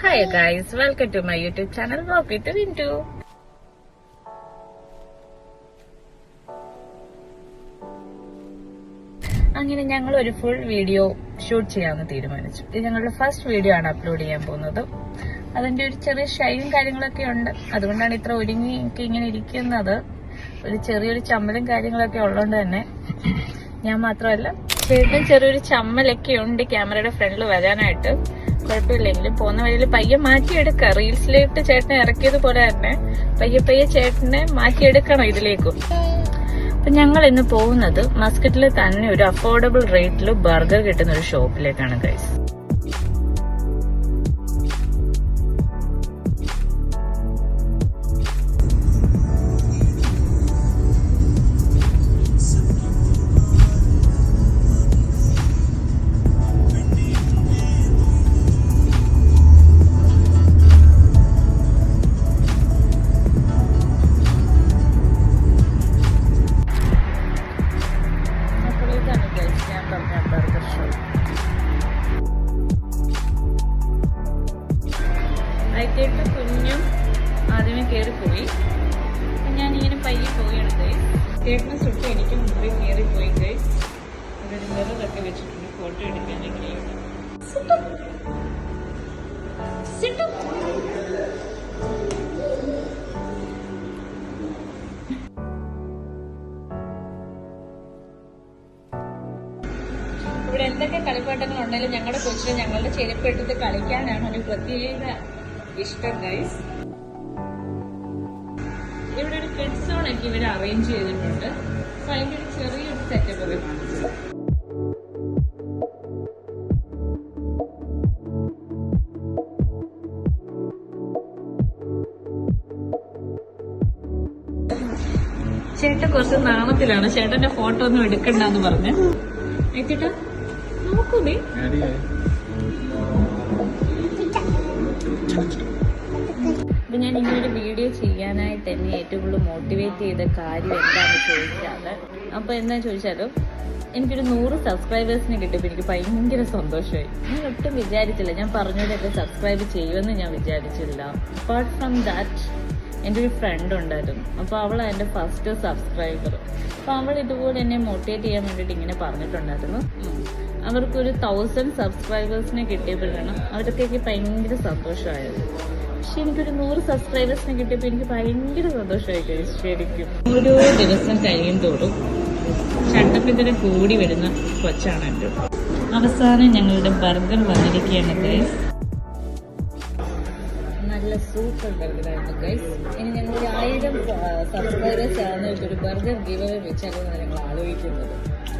Hi guys, welcome to my YouTube channel Walk with Rintu. അങ്ങനെ ഞങ്ങൾ ഒരു full video shoot ചെയ്യാമെന്ന് തീരുമാനിച്ചു. ഇത് ഞങ്ങളുടെ ഫസ്റ്റ് വീഡിയോ ആണ് അപ്ലോഡ് ചെയ്യാൻ പോകുന്നത്. അതിന്റെ ഒരു ചെറിയ ഷൈയും കാര്യങ്ങളൊക്കെ ഉണ്ട്. അതുകൊണ്ടാണ് ഇത്ര ഒരുങ്ങി എനിക്ക് ഇങ്ങനെ ഇരിക്കുന്നത്. ഒരു ചെറിയൊരു ചമ്മലും കാര്യങ്ങളൊക്കെ ഉള്ളതുകൊണ്ട് തന്നെ ഞാൻ മാത്രമല്ല ചേട്ടൻ ചെറിയൊരു ചമ്മലൊക്കെ ഉണ്ട് ക്യാമറയുടെ ഫ്രണ്ടിൽ വരാനായിട്ട്. കുഴപ്പമില്ലെങ്കിലും പോകുന്ന വഴിയിൽ പയ്യെ മാറ്റിയെടുക്കുക. റീൽസിലേക്ക് ചേട്ടനെ ഇറക്കിയതുപോലെ തന്നെ പയ്യെ ചേട്ടനെ മാറ്റിയെടുക്കണം ഇതിലേക്കും. അപ്പൊ ഞങ്ങൾ ഇന്ന് പോകുന്നത് മസ്കറ്റിൽ തന്നെ ഒരു അഫോർഡബിൾ റേറ്റിൽ ബർഗർ കിട്ടുന്ന ഒരു ഷോപ്പിലേക്കാണ് ഗൈസ്. കുഞ്ഞും ആദ്യമേ കയറിപ്പോയി. ഞാൻ ഇങ്ങനെ പയ്യെ പോവുകയാണ് ഗൈസ്. ചേട്ടന് സുട്ട് എനിക്ക് മുമ്പിൽ കയറിപ്പോയി ഗൈസ്. അതൊരു മിററൊക്കെ വെച്ചിട്ടുണ്ട് ഫോട്ടോ എടുക്കാൻ. എങ്ങനെയാണ് ഇവിടെ എന്തൊക്കെ കളിപ്പാട്ടങ്ങൾ ഉണ്ടെങ്കിലും ഞങ്ങളുടെ കൊച്ചിന് ഞങ്ങളുടെ ചെരുപ്പെടുത്ത് കളിക്കാനാണ് ഒരു പ്രത്യേക ഇഷ്ടം ഗൈസ്. ഇവിടെ ഒരു കിഡ് സോൺ ഒക്കെ ഇവർ അറേഞ്ച് ചെയ്തിട്ടുണ്ട്. അപ്പൊ അതിന്റെ ഒരു ചെറിയൊരു സെറ്റപ്പ് ഒക്കെ കാണിച്ചു. ചേട്ടൻ കുറച്ച് നാണത്തിലാണ്. ചേട്ടന്റെ ഫോട്ടോ ഒന്നും എടുക്കണ്ടെന്ന് പറഞ്ഞ് എത്തിട്ടാ നോക്കൂ നീ. അപ്പൊ ഞാൻ ഇങ്ങനൊരു വീഡിയോ ചെയ്യാനായിട്ട് എന്നെ ഏറ്റവും കൂടുതൽ മോട്ടിവേറ്റ് ചെയ്ത കാര്യം എന്താണെന്ന് ചോദിച്ചാൽ, അപ്പൊ എന്താ ചോദിച്ചാലും എനിക്കൊരു 100 സബ്സ്ക്രൈബേഴ്സിനെ കിട്ടിയപ്പോൾ എനിക്ക് ഭയങ്കര സന്തോഷമായി. ഞാൻ ഒട്ടും വിചാരിച്ചില്ല. ഞാൻ പറഞ്ഞോടൊക്കെ സബ്സ്ക്രൈബ് ചെയ്യുമെന്ന് ഞാൻ വിചാരിച്ചില്ല. അപ്പാർട്ട് ഫ്രം ദാറ്റ് എൻ്റെ ഒരു ഫ്രണ്ട് ഉണ്ടായിരുന്നു. അപ്പോൾ അവളാണ് എൻ്റെ ഫസ്റ്റ് സബ്സ്ക്രൈബർ. അപ്പോൾ അവൾ ഇതുപോലെ എന്നെ മോട്ടിവേറ്റ് ചെയ്യാൻ വേണ്ടിയിട്ട് ഇങ്ങനെ പറഞ്ഞിട്ടുണ്ടായിരുന്നു. അവർക്കൊരു 1000 സബ്സ്ക്രൈബേഴ്സിനെ കിട്ടിയപ്പോഴാണ് അവർക്കൊക്കെ ഭയങ്കര സന്തോഷമായത്. പക്ഷെ എനിക്കൊരു 100 സബ്സ്ക്രൈബേഴ്സിനെ കിട്ടിയപ്പോൾ എനിക്ക് ഭയങ്കര സന്തോഷമായി ശരിക്കും. ഓരോ ദിവസം കഴിയും തോറും ചട്ടപ്പിത്തിന് കൂടി വരുന്ന കൊച്ചാണ് എൻ്റെ. അവസാനം ഞങ്ങളുടെ ബർഗർ വന്നിരിക്കുകയാണ് ഗൈസ്. നല്ല സൂപ്പർ ബർഗറായിരുന്നു ഗൈസ്. ഇനി ഞങ്ങൾ 1000 സബ്സ്ക്രൈബേഴ്സ് ആവുന്ന ഒരു ബർഗർ ഗിവ് അവേ വെച്ചാലാണ് ഞങ്ങൾ ആലോചിക്കുന്നത്.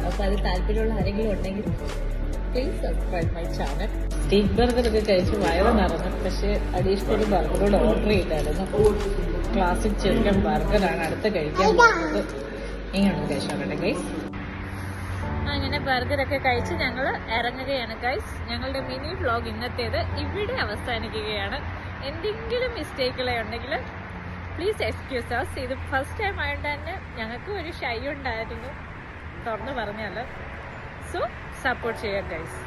അപ്പോൾ അത് താല്പര്യമുള്ള ആരെങ്കിലും ഉണ്ടെങ്കിൽ please subscribe my channel. Steak burger ഒക്കെ കഴിച്ച് വയറ് നിറഞ്ഞു. പക്ഷെ അഡീഷണൽ ഒരു ബർഗറോട് ഓർഡർ ചെയ്തായിരുന്നു. ക്ലാസിക് ചിക്കൻ ബർഗറാണ് അടുത്ത് കഴിക്കാൻ പോകുന്നത്. ഇങ്ങനെയാണ് കഴിച്ചോട്ടെ ഗൈസ്. അങ്ങനെ ബർഗറൊക്കെ കഴിച്ച് ഞങ്ങൾ ഇറങ്ങുകയാണ് ഗൈസ്. ഞങ്ങളുടെ മിനി വ്ലോഗ് ഇന്നത്തേത് ഇവിടെ അവസാനിക്കുകയാണ്. എന്തെങ്കിലും മിസ്റ്റേക്കുകളെ ഉണ്ടെങ്കിൽ പ്ലീസ് എക്സ്ക്യൂസ് അസ്. ഇത് ഫസ്റ്റ് ടൈം ആയതുകൊണ്ട് തന്നെ ഞങ്ങൾക്ക് ഒരു ഷൈ ഉണ്ടായിരുന്നു, തുറന്നു പറഞ്ഞാൽ. സോ സപ്പോർട്ട് ചെയ്യാം ഗൈസ്.